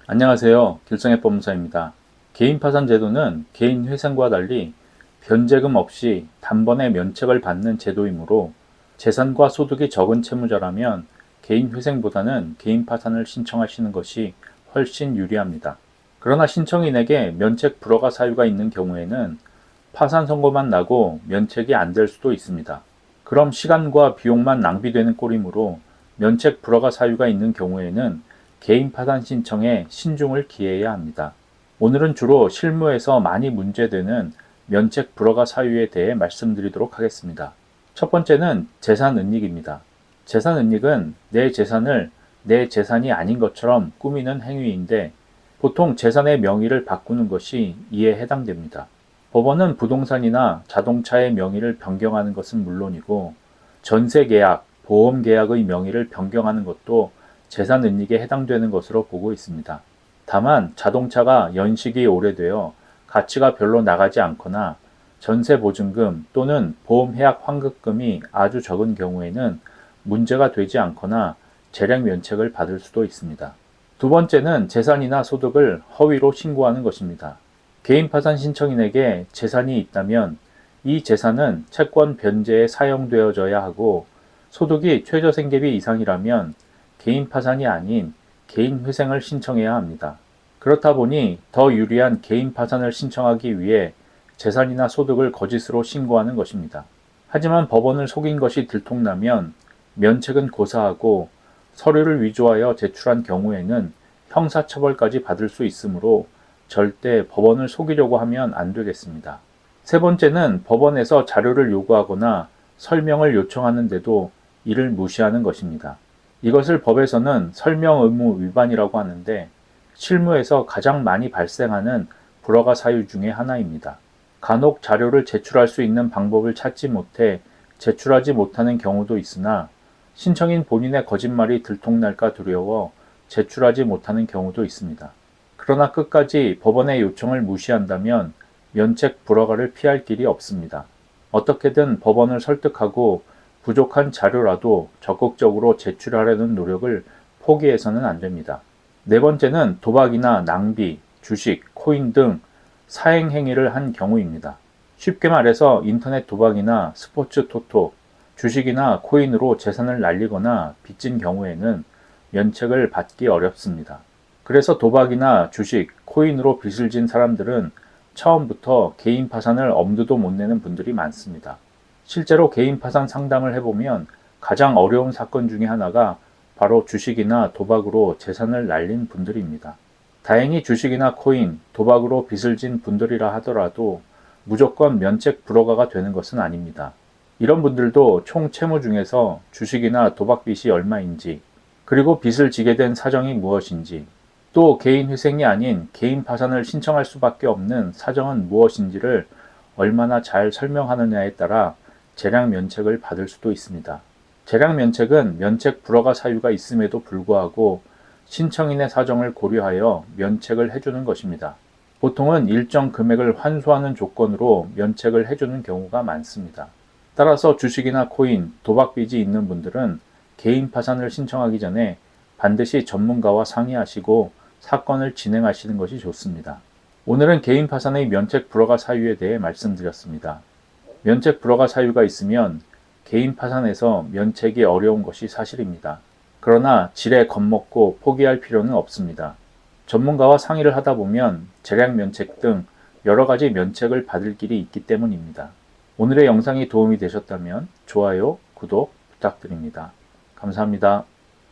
안녕하세요. 길성의 법무사입니다. 개인 파산 제도는 개인 회생과 달리 변제금 없이 단번에 면책을 받는 제도이므로 재산과 소득이 적은 채무자라면 개인 회생보다는 개인 파산을 신청하시는 것이 훨씬 유리합니다. 그러나 신청인에게 면책 불허가 사유가 있는 경우에는 파산 선고만 나고 면책이 안 될 수도 있습니다. 그럼 시간과 비용만 낭비되는 꼴이므로 면책 불허가 사유가 있는 경우에는 개인 파산 신청에 신중을 기해야 합니다. 오늘은 주로 실무에서 많이 문제되는 면책 불허가 사유에 대해 말씀드리도록 하겠습니다. 첫 번째는 재산 은닉입니다. 재산 은닉은 내 재산을 내 재산이 아닌 것처럼 꾸미는 행위인데 보통 재산의 명의를 바꾸는 것이 이에 해당됩니다. 법원은 부동산이나 자동차의 명의를 변경하는 것은 물론이고 전세 계약, 보험 계약의 명의를 변경하는 것도 재산 은닉에 해당되는 것으로 보고 있습니다. 다만 자동차가 연식이 오래되어 가치가 별로 나가지 않거나 전세 보증금 또는 보험 해약 환급금이 아주 적은 경우에는 문제가 되지 않거나 재량 면책을 받을 수도 있습니다. 두 번째는 재산이나 소득을 허위로 신고하는 것입니다. 개인 파산 신청인에게 재산이 있다면 이 재산은 채권 변제에 사용되어져야 하고 소득이 최저생계비 이상이라면 개인 파산이 아닌 개인 회생을 신청해야 합니다. 그렇다 보니 더 유리한 개인 파산을 신청하기 위해 재산이나 소득을 거짓으로 신고하는 것입니다. 하지만 법원을 속인 것이 들통나면 면책은 고사하고 서류를 위조하여 제출한 경우에는 형사처벌까지 받을 수 있으므로 절대 법원을 속이려고 하면 안 되겠습니다. 세 번째는 법원에서 자료를 요구하거나 설명을 요청하는데도 이를 무시하는 것입니다. 이것을 법에서는 설명 의무 위반이라고 하는데 실무에서 가장 많이 발생하는 불허가 사유 중에 하나입니다. 간혹 자료를 제출할 수 있는 방법을 찾지 못해 제출하지 못하는 경우도 있으나 신청인 본인의 거짓말이 들통날까 두려워 제출하지 못하는 경우도 있습니다. 그러나 끝까지 법원의 요청을 무시한다면 면책 불허가를 피할 길이 없습니다. 어떻게든 법원을 설득하고 부족한 자료라도 적극적으로 제출하려는 노력을 포기해서는 안 됩니다. 네 번째는 도박이나 낭비, 주식, 코인 등 사행 행위를 한 경우입니다. 쉽게 말해서 인터넷 도박이나 스포츠 토토, 주식이나 코인으로 재산을 날리거나 빚진 경우에는 면책을 받기 어렵습니다. 그래서 도박이나 주식, 코인으로 빚을 진 사람들은 처음부터 개인 파산을 엄두도 못 내는 분들이 많습니다. 실제로 개인 파산 상담을 해보면 가장 어려운 사건 중에 하나가 바로 주식이나 도박으로 재산을 날린 분들입니다. 다행히 주식이나 코인, 도박으로 빚을 진 분들이라 하더라도 무조건 면책 불허가가 되는 것은 아닙니다. 이런 분들도 총 채무 중에서 주식이나 도박 빚이 얼마인지, 그리고 빚을 지게 된 사정이 무엇인지, 또 개인 회생이 아닌 개인 파산을 신청할 수밖에 없는 사정은 무엇인지를 얼마나 잘 설명하느냐에 따라 재량 면책을 받을 수도 있습니다. 재량 면책은 면책 불허가 사유가 있음에도 불구하고 신청인의 사정을 고려하여 면책을 해주는 것입니다. 보통은 일정 금액을 환수하는 조건으로 면책을 해주는 경우가 많습니다. 따라서 주식이나 코인, 도박 빚이 있는 분들은 개인 파산을 신청하기 전에 반드시 전문가와 상의하시고 사건을 진행하시는 것이 좋습니다. 오늘은 개인 파산의 면책 불허가 사유에 대해 말씀드렸습니다. 면책 불허가 사유가 있으면 개인 파산에서 면책이 어려운 것이 사실입니다. 그러나 지레 겁먹고 포기할 필요는 없습니다. 전문가와 상의를 하다 보면 재량 면책 등 여러 가지 면책을 받을 길이 있기 때문입니다. 오늘의 영상이 도움이 되셨다면 좋아요, 구독 부탁드립니다. 감사합니다.